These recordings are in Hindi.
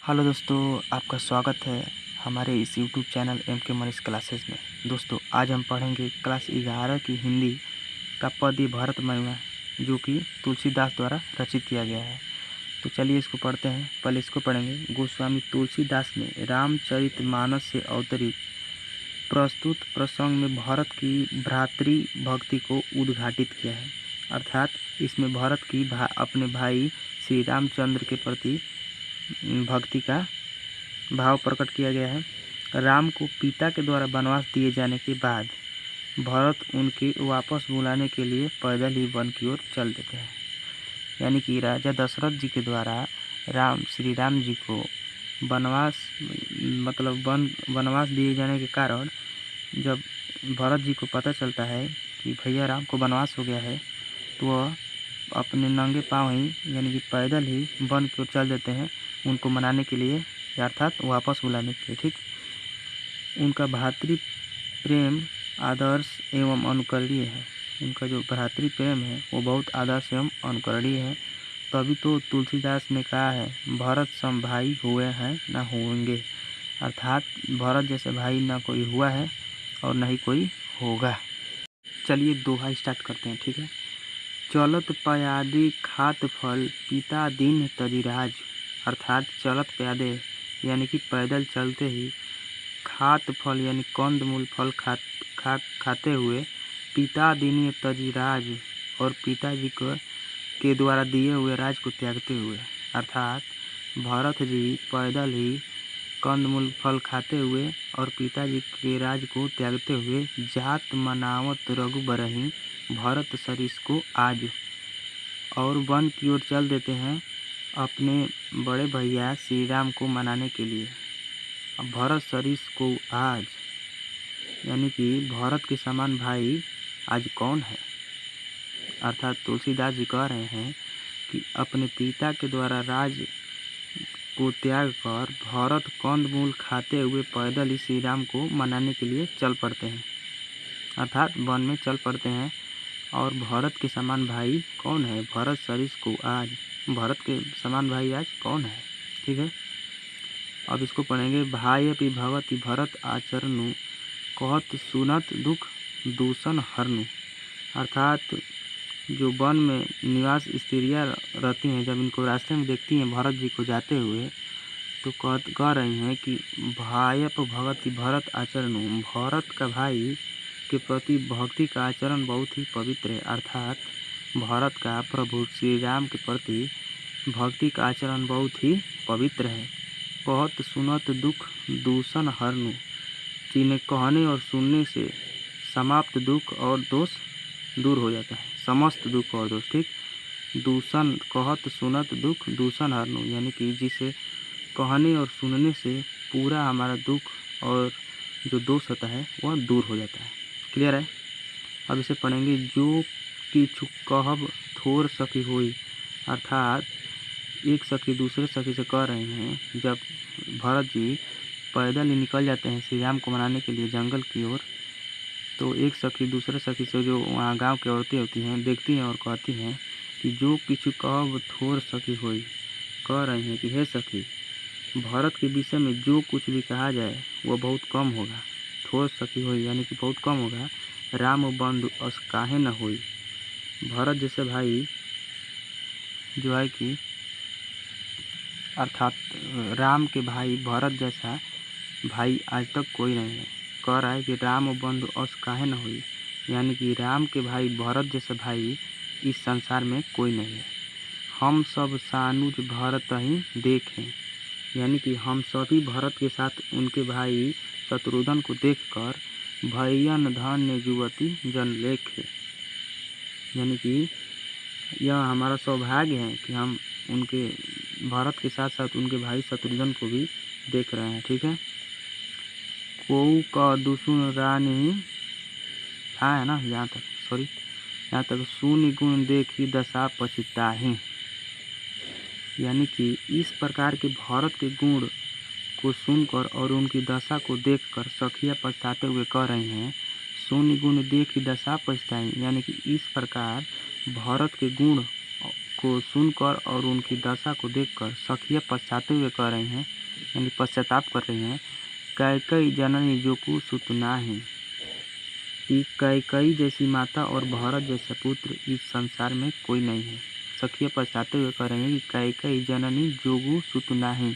हेलो दोस्तों, आपका स्वागत है हमारे इस YouTube channel MK. Manish classes में। दोस्तों, आज हम पढ़ेंगे क्लास 11 की हिंदी का पद्य भरत महिमा, जो कि तुलसीदास द्वारा रचित किया गया है। तो चलिए इसको पढ़ते हैं। पहले इसको पढ़ेंगे। गोस्वामी तुलसीदास ने रामचरितमानस से अवतरित प्रस्तुत प्रसंग में भरत की भ्रातृ भक्ति को उद्घाटित किया है। अर्थात इसमें भरत की अपने भाई श्री रामचंद्र के प्रति भक्ति का भाव प्रकट किया गया है। राम को पिता के द्वारा वनवास दिए जाने के बाद भरत उनके वापस बुलाने के लिए पैदल ही वन की ओर चल देते हैं। यानी कि राजा दशरथ जी के द्वारा श्री राम जी को वनवास दिए जाने के कारण जब भरत जी को पता चलता है कि भैया राम को वनवास हो गया है, तो वह अपने नंगे पाँव ही यानी कि पैदल ही वन की ओर चल देते हैं उनको मनाने के लिए, अर्थात वापस बुलाने के लिए। ठीक, उनका भ्रातृ प्रेम आदर्श एवं अनुकरणीय है। उनका जो भ्रातृ प्रेम है वो बहुत आदर्श एवं अनुकरणीय है। तभी तो तुलसीदास ने कहा है, भरत सम भाई हुए हैं न होंगे। अर्थात भरत जैसे भाई ना कोई हुआ है और न ही कोई होगा। चलिए दोहा स्टार्ट करते हैं। ठीक है। चलत प्यादे खात फल पिता दीन तजिराज। अर्थात चलत प्यादे यानी कि पैदल चलते ही, खात फल यानी कंदमूल फल खाते हुए, पिता दीन तजिराज और पिताजी के द्वारा दिए हुए राज को त्यागते हुए। अर्थात भरत जी पैदल ही कंदमूल फल खाते हुए और पिताजी के राज को त्यागते हुए, जात मनावत रघुबरहि भरत सरिस को आज, और वन की ओर चल देते हैं अपने बड़े भैया श्री राम को मनाने के लिए। अब भरत सरिस को आज यानी कि भरत के समान भाई आज कौन है। अर्थात तुलसीदास जी कह रहे हैं कि अपने पिता के द्वारा राज को त्याग कर भरत कंदमूल खाते हुए पैदल ही श्री राम को मनाने के लिए चल पड़ते हैं, अर्थात वन में चल पड़ते हैं। और भरत के समान भाई कौन है? भरत सरिस को आज, भरत के समान भाई आज कौन है? ठीक है। अब इसको पढ़ेंगे। भायपि भगति भरत आचरणु कहत सुनत दुख दूषण हरनु। अर्थात जो वन में निवास स्त्रियाँ रहती हैं, जब इनको रास्ते में देखती हैं भरत जी को जाते हुए, तो कह रही हैं कि भायप भगति भरत आचरणु, भरत का भाई के प्रति भक्ति का आचरण बहुत ही पवित्र है। अर्थात भरत का प्रभु श्री राम के प्रति भक्ति का आचरण बहुत ही पवित्र है। कहत सुनत दुख दूषण हरनु, जिन्हें कहने और सुनने से समाप्त दुख और दोष दूर हो जाता है, समस्त दुख और दोष। ठीक, दूषण कहत सुनत दुख दूषण हरनु, यानी कि जिसे कहने और सुनने से पूरा हमारा दुख और जो दोष होता है वह दूर हो जाता है। क्लियर है। अब इसे पढ़ेंगे। जो किछु कहब थोर सखी होई। अर्थात एक सखी दूसरे सखी से कह रहे हैं, जब भरत जी पैदल ही निकल जाते हैं श्री राम को मनाने के लिए जंगल की ओर, तो एक सखी दूसरे सखी से, जो वहाँ गांव की औरतें होती हैं, देखती हैं और कहती हैं कि जो किछु कहब थोर सखी होई। कह रही हैं कि हे सखी, भरत के विषय में जो कुछ भी कहा जाए वह बहुत कम होगा। थोर सखी होई यानी कि बहुत कम होगा। राम बंधु अस काहे न होई। भरत जैसे भाई जो है कि, अर्थात राम के भाई भरत जैसा भाई आज तक कोई नहीं है। कह रहा है कि राम बंधु अस काहे न होई, यानी कि राम के भाई भरत जैसे भाई इस संसार में कोई नहीं है। हम सब सानुज भरत ही देखें, यानी कि हम सभी भरत के साथ उनके भाई शत्रुघ्न को देखकर भयन धन्य युवती जन लेखे, यानी कि यह हमारा सौभाग्य है कि हम उनके भरत के साथ साथ उनके भाई शत्रुघ्न को भी देख रहे हैं। ठीक है। कोउ का दुसुन रानी, हाँ है ना, यहाँ तक सुनि गुण देखी दशा पछताही, यानी कि इस प्रकार के भरत के गुण को सुनकर और उनकी दशा को देखकर सखियाँ पछताते हुए कह रही हैं, सुनि गुण देखी दशा पछताई, यानी कि इस प्रकार भरत के गुण को सुनकर और उनकी दशा को देखकर सखियाँ पछताते हुए कह रही हैं, यानी पश्चाताप कर रही हैं, कैकई जननी जोकु सुत नाही, कि कैकई जैसी माता और भरत जैसा पुत्र इस संसार में कोई नहीं है। सखियाँ पछताते हुए कह रही हैं कि कैकई जननी जोगु सुत नाही,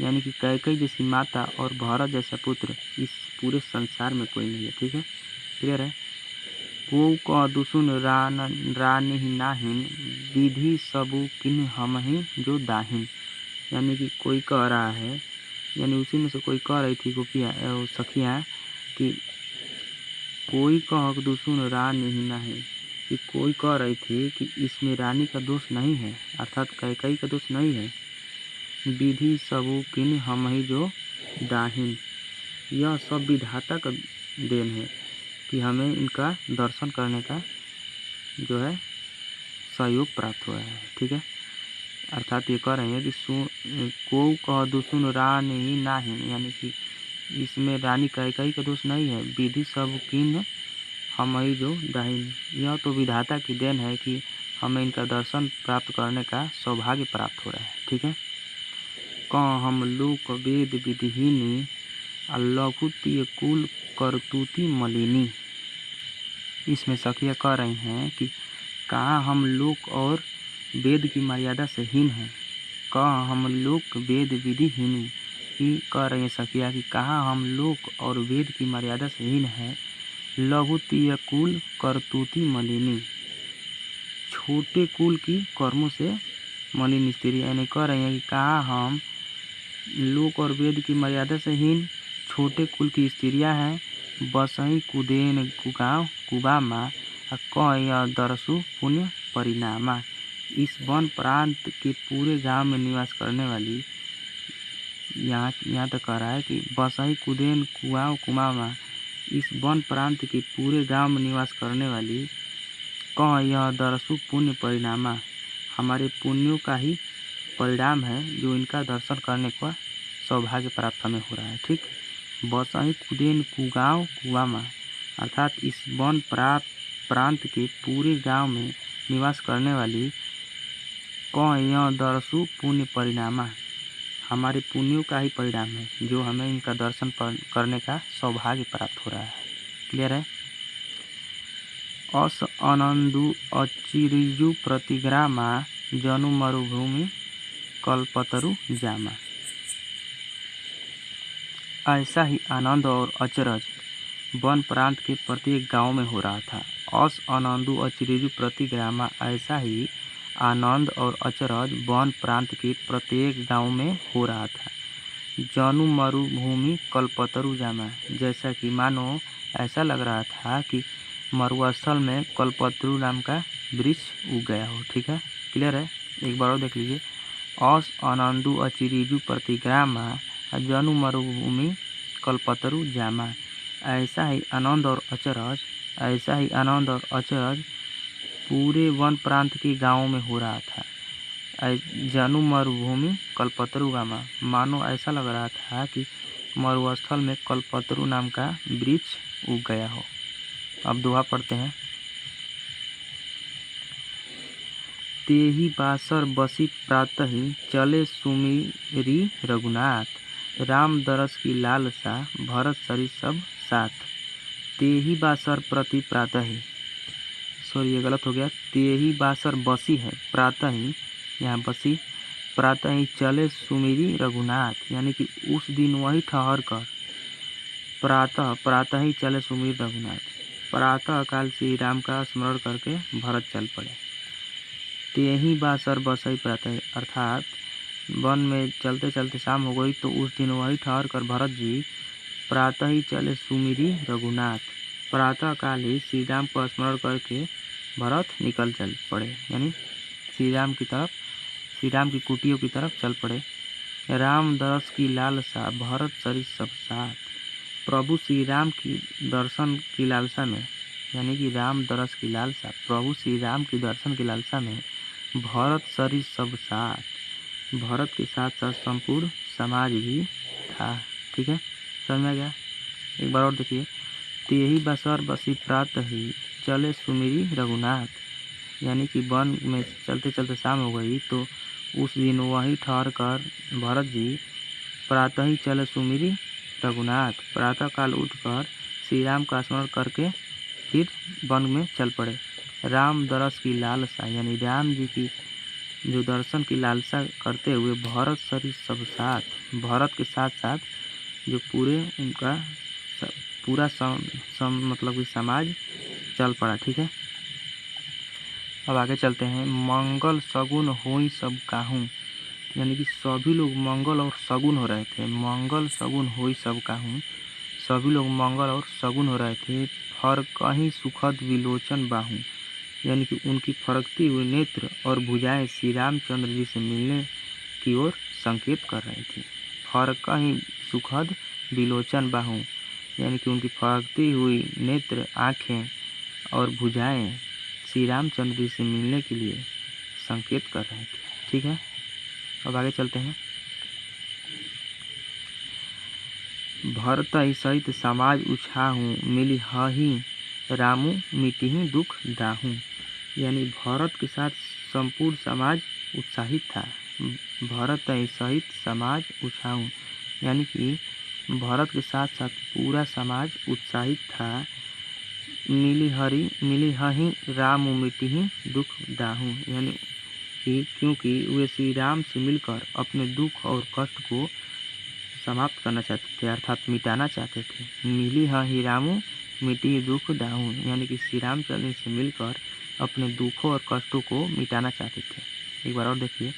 यानी कि कैकई जैसी माता और भरत जैसा पुत्र इस पूरे संसार में कोई नहीं है। ठीक है, क्लियर है। को कह दुसुन रानी नाहिन, विधि सबु किन हम ही जो दाहिन, यानी कि कोई कह रहा है, यानी उसी में से कोई कह रही थी गोपियाँ सखियाँ कि कोई कह दुसुन रानी नहीं, कि कोई कह रही थी कि इसमें रानी का दोष नहीं है, अर्थात कैकई का दोष नहीं है। विधि सबु किन हम ही जो दाहिन, यह सब विधाता का देन है कि हमें इनका दर्शन करने का जो है सहयोग प्राप्त हुआ है। ठीक है, अर्थात ये कह रहे हैं कि को कह दुसुन रानी नाही, यानी कि इसमें रानी कैकई का दोष नहीं है। विधि सब किन हम ही जो दाहिन, यह तो विधाता की देन है कि हमें इनका दर्शन प्राप्त करने का सौभाग्य प्राप्त हो रहा है। ठीक है, कह हम लोक वेद विधिहीनी, लघुतीय कुल करतूती मलिनी। इसमें सखियाँ कह रही हैं कि कहाँ हम लोक और वेद की मर्यादा से हीन हैं। कहाँ हम लोक वेद विधिहीनी, कि कह रही हैं सखियाँ कि कहाँ हम लोक और वेद की मर्यादा से हीन हैं। लघुतीय कुल करतूती मलिनी, छोटे कुल की कर्मों से मलिन स्त्री, यानी कह रही हैं कि कहाँ हम लोक और वेद की मर्यादा से हीन छोटे कुल की स्त्रियां हैं। बसही कुदेन कुगाव कुबामा, कह दरसु पुण्य परिणामा। इस वन प्रांत के पूरे गांव में निवास करने वाली, यहाँ तक कह रहा है कि बसही कुदेन कुआव कुमामा, इस वन प्रांत के पूरे गांव में निवास करने वाली, कह यह दरसु पुण्य परिणामा, हमारे पुण्यों का ही परिणाम है जो इनका दर्शन करने का सौभाग्य प्राप्त हमें हो रहा है। ठीक, बसही कुदेन कुगाव कुआमा, अर्थात इस वन प्रांत के पूरे गांव में निवास करने वाली, कह यह दरसु पुण्य परिणामा, हमारे पुण्यों का ही परिणाम है जो हमें इनका दर्शन करने का सौभाग्य प्राप्त हो रहा है। क्लियर है। अस अनंदु अचिरिजु प्रतिग्रामा, जनु मरुभूमि कल्पतरु जामा। ऐसा ही आनंद और अचरज वन प्रांत के प्रत्येक गांव में हो रहा था। अस आनंदु अचिरिजु प्रतिग्रामा, ऐसा ही आनंद और अचरज वन प्रांत के प्रत्येक गांव में हो रहा था। जनु मरुभूमि कल्पतरु जामा, जैसा कि मानो ऐसा लग रहा था कि मरुस्थल में कल्पतरु नाम का वृक्ष उग गया हो। ठीक है, क्लियर है। एक बार और देख लीजिए। अस आनंदु अचिरिजु प्रतिग्रामा, जनु मरुभूमि कल्पतरु जामा। ऐसा ही आनंद और अचरज, ऐसा ही आनंद और अचरज पूरे वन प्रांत के गांवों में हो रहा था। जनु मरुभूमि कल्पतरु जामा, मानो ऐसा लग रहा था कि मरुस्थल में कल्पतरु नाम का वृक्ष उग गया हो। अब दोहा पढ़ते हैं। तेहि बासर बसी प्रातहि, चले सुमिरी रघुनाथ, राम दरस की लालसा, भरत सरी सब साथ। तेहि बासर प्रति प्रातहि, सॉरी ये गलत हो गया। तेहि बासर बसी है, प्रातहि यहाँ बसी, प्रातहि चले सुमिरी रघुनाथ, यानी कि उस दिन वही ठहर कर प्रातः ही चले सुमिरी रघुनाथ, प्रातः काल श्री राम का स्मरण करके भरत चल पड़े। तेहि बासर बसई प्रातः, अर्थात वन में चलते चलते शाम हो गई तो उस दिन वही ठहर कर भरत जी प्रातः ही चले सुमिरी रघुनाथ, प्रातः काल ही श्री राम को स्मरण करके भरत निकल चल पड़े, यानी श्री राम की तरफ, श्री राम की कुटियों की तरफ चल पड़े। राम दरस की लालसा, भरत सरी सब साथ। प्रभु श्री राम की दर्शन की लालसा में, यानी कि राम दरस की लालसा, प्रभु श्री राम की दर्शन की लालसा में भरत सरी सब साथ, भरत के साथ साथ संपूर्ण समाज भी था। ठीक है, समझ में आ गया। एक बार और देखिए। तेहि बासर बसी प्रातहि, चले सुमिरी रघुनाथ, यानी कि वन में चलते चलते शाम हो गई, तो उस दिन वहीं ठहर कर भरत जी प्रातः ही चले सुमिरी रघुनाथ। प्रातःकाल उठकर श्री राम का स्मरण करके फिर वन में चल पड़े। राम दरस की लालसा, यानी राम जी की जो दर्शन की लालसा करते हुए भरत सरी सब साथ, भरत के साथ साथ जो पूरे उनका पूरा मतलब कि समाज चल पड़ा। ठीक है, अब आगे चलते हैं। मंगल सगुन होई सब काहू, यानी कि सभी लोग मंगल और सगुन हो रहे थे। मंगल सगुन होई सब काहू, सभी लोग मंगल और सगुन हो रहे थे। फर कहीं सुखद विलोचन बाहू, यानी कि उनकी फरकती हुई नेत्र और भुजाएं श्री रामचंद्र जी से मिलने की ओर संकेत कर रही थी। फर कहीं सुखद विलोचन बाहू, यानी कि उनकी फरकती हुई नेत्र, आँखें और भुजाएं श्री रामचंद्र जी से मिलने के लिए संकेत कर रहे थे। ठीक है, अब आगे चलते हैं। भरत सहित समाज उछाहू, मिली हही रामू मिटिही दुख दाहू, यानी भरत के साथ संपूर्ण समाज उत्साहित था। भरत सहित समाज उछाहू, यानी कि भरत के साथ साथ पूरा समाज उत्साहित था। मिली हही राम मिटिही दुख दाहू, यानी कि क्योंकि वे श्री राम से मिलकर अपने दुख और कष्ट को समाप्त करना चाहते थे, अर्थात मिटाना चाहते थे। मिली हही रामू मिटी दुख दाहू, यानी कि श्री रामचंद्र से मिलकर अपने दुखों और कष्टों को मिटाना चाहते थे। एक बार और देखिए।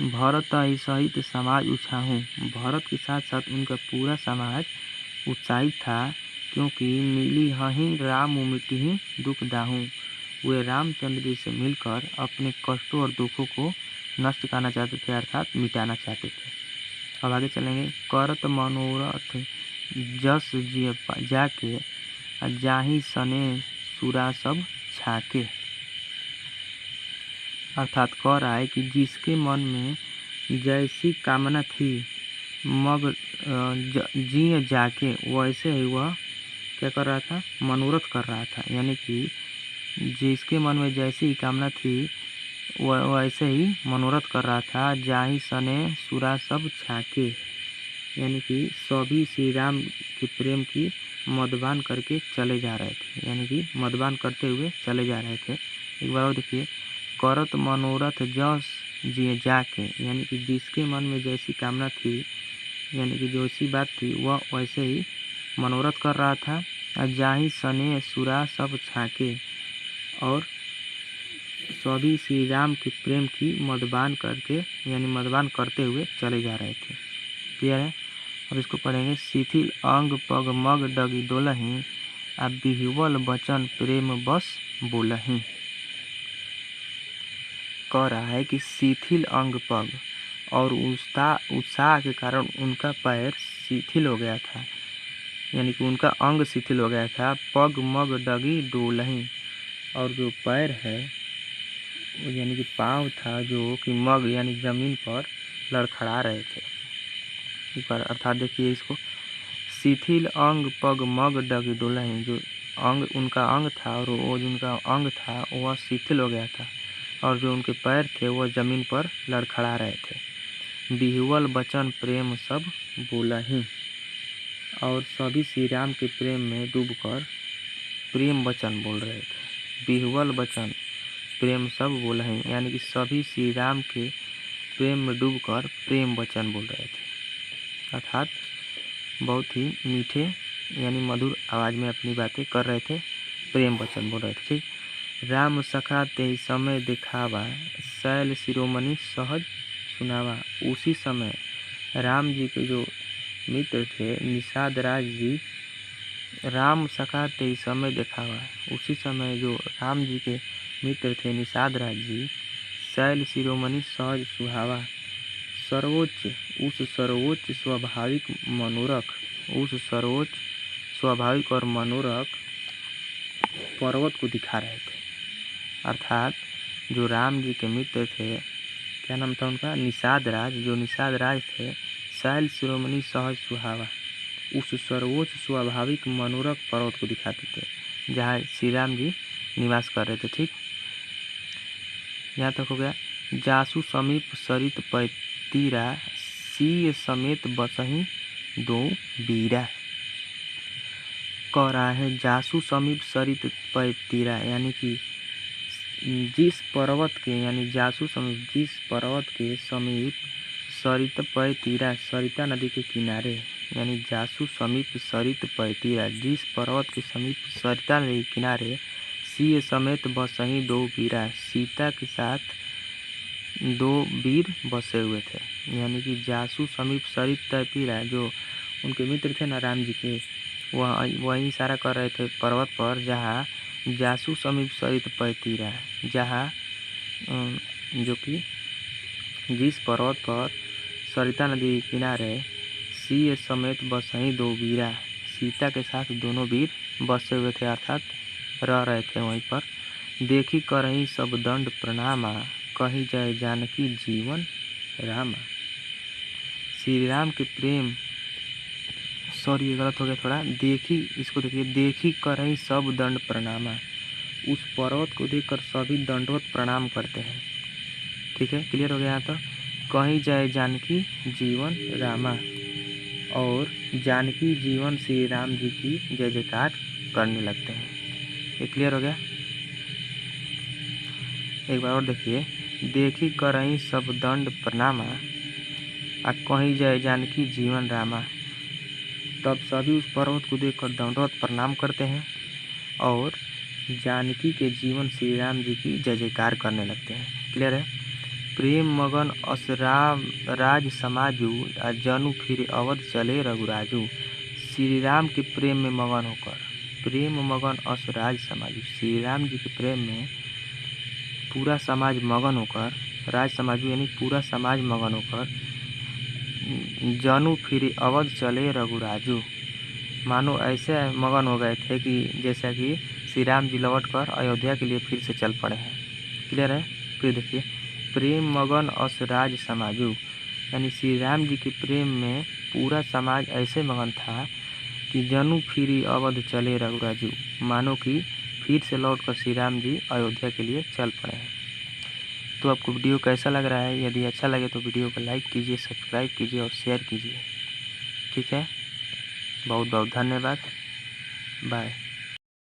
भरत सहित समाज उछाहू, भरत के साथ साथ उनका पूरा समाज उत्साहित था, क्योंकि मिली हही राम मिटी दुख दाहू, वे रामचंद्र जी से मिलकर अपने कष्टों और दुखों को नष्ट करना चाहते थे, अर्थात मिटाना चाहते थे। अब आगे चलेंगे। करत मनोरथ जस जिय जाके, जाही सने सुरा सब छाके, अर्थात कह रहा है कि जिसके मन में जैसी कामना थी मग जिय जाके, वैसे ही वह क्या कर रहा था, मनोरथ कर रहा था। यानी कि जिसके मन में जैसी कामना थी वैसे ही मनोरथ कर रहा था। जाही सने सुरा सब छाके, यानी कि सभी श्री राम के प्रेम की मदबान करके चले जा रहे थे, यानी कि मदबान करते हुए चले जा रहे थे। एक बार और देखिए। करत मनोरथ जस जिए जाके, यानी कि जिसके मन में जैसी कामना थी, यानी कि जैसी बात थी वह वैसे ही मनोरथ कर रहा था। जाही सने सुरा सब छाके, और सभी श्री राम के प्रेम की मदबान करके, यानी मदबान करते हुए चले जा रहे थे। क्लियर है। अब इसको पढ़ेंगे। शिथिल अंग पग मग डगी डोलही, आ बिहुवल बचन प्रेम बस बोलही। कह रहा है कि शिथिल अंग पग, और उत्साह के कारण उनका पैर शिथिल हो गया था, यानी कि उनका अंग शिथिल हो गया था। पग मग डगी डोलही, और जो पैर है यानी कि पाँव था जो कि मग यानी जमीन पर लड़खड़ा रहे थे। एक बार अर्थात देखिए इसको। शिथिल अंग पग मग डगी डोलही, जो अंग उनका अंग था और वो जिनका अंग था वह शिथिल हो गया था, और जो उनके पैर थे वह जमीन पर लड़खड़ा रहे थे। बिहुवल बचन प्रेम सब बोलही, और सभी श्री राम के प्रेम में डूबकर प्रेम वचन बोल रहे थे। बिहुवल बचन प्रेम सब बोलही, यानी कि सभी श्री राम के प्रेम में डूबकर प्रेम वचन बोल रहे थे, अर्थात बहुत ही मीठे यानी मधुर आवाज़ में अपनी बातें कर रहे थे, प्रेम वचन बोल रहे थे। ठीक। राम सखा ते समय दिखावा, शैल शिरोमणि सहज सुनावा। उसी समय राम जी के जो मित्र थे निषाद राज जी, राम सखा ते समय दिखावा, उसी समय जो राम जी के मित्र थे निषाद राज जी, शैल शिरोमणि सहज सुहावा, सर्वोच्च उस सर्वोच्च स्वाभाविक मनोरक, उस सर्वोच्च स्वाभाविक और मनोरक पर्वत को दिखा रहे थे। अर्थात जो राम जी के मित्र थे, क्या नाम था उनका, निषाद राज, जो निषाद राज थे, शैल शिरोमणि सहज सुहावा, उस सर्वोच्च स्वाभाविक मनोरक पर्वत को दिखाते थे जहाँ श्री राम जी निवास कर रहे थे। ठीक। यहाँ तक हो गया। जासु समीप सरित पैतीरा, सिय समेत बसही दो बीरा। कह रहा है जासु समीप सरित पैतीरा, यानी कि जिस पर्वत के, यानी जासु समीप जिस पर्वत के समीप सरित पैतीरा, सरिता नदी के किनारे, यानी जासु समीप सरित पैतीरा, जिस पर्वत के समीप सरिता नदी के किनारे, सिय समेत बसही दो बीरा, सीता के साथ दो वीर बसे हुए थे। यानी कि जासु समीप सरित पैतीरा, जो उनके मित्र थे ना राम जी के, वही इशारा कर रहे थे पर्वत पर जहाँ जासु समीप सरित पैतीरा, जहाँ जो कि जिस पर्वत पर सरिता नदी के किनारे सिय समेत बसही दो वीरा, सीता के साथ दोनों वीर बसे हुए थे, अर्थात रह रहे थे वहीं पर। देखी करही सब दंड प्रणामा, कही जय जानकी जीवन रामा। श्री राम के प्रेम, सॉरी ये गलत हो गया थोड़ा, देखी, इसको देखिए, देखी करही सब दंड प्रणामा, उस पर्वत को देखकर सभी दंडवत प्रणाम करते हैं। ठीक है, क्लियर हो गया यहाँ तक। कहीं जय जानकी जीवन रामा, और जानकी जीवन श्री राम जी की जय जयकार करने लगते हैं। ये क्लियर हो गया। एक बार और देखिए, देखी करही सब दंड प्रणामा, कहीं जय जानकी जीवन रामा, तब सभी उस पर्वत को देखकर दंडवत प्रणाम करते हैं और जानकी के जीवन श्री राम जी की जय जयकार करने लगते हैं। क्लियर है। प्रेम मगन असरा राज समाजू, जनु फिर अवध चले रघुराजू। श्री राम के प्रेम में मगन होकर, प्रेम मगन असराज समाजू, श्री राम जी के प्रेम में पूरा समाज मगन होकर, राज समाजू यानी पूरा समाज मगन होकर, जनु फिर अवध चले रघुराजू, मानो ऐसे मगन हो गए थे कि जैसा कि श्री राम जी लौट कर अयोध्या के लिए फिर से चल पड़े हैं। क्लियर है। फिर देखिए, प्रेम मगन असराज समाजू, यानी श्री राम जी के प्रेम में पूरा समाज ऐसे मगन था कि जनु फिरी अवध चले रघुराजू, मानो कि फिर से लौट कर श्री राम जी अयोध्या के लिए चल पड़े हैं। तो आपको वीडियो कैसा लग रहा है? यदि अच्छा लगे तो वीडियो को लाइक कीजिए, सब्सक्राइब कीजिए और शेयर कीजिए। ठीक है, बहुत बहुत धन्यवाद। बाय।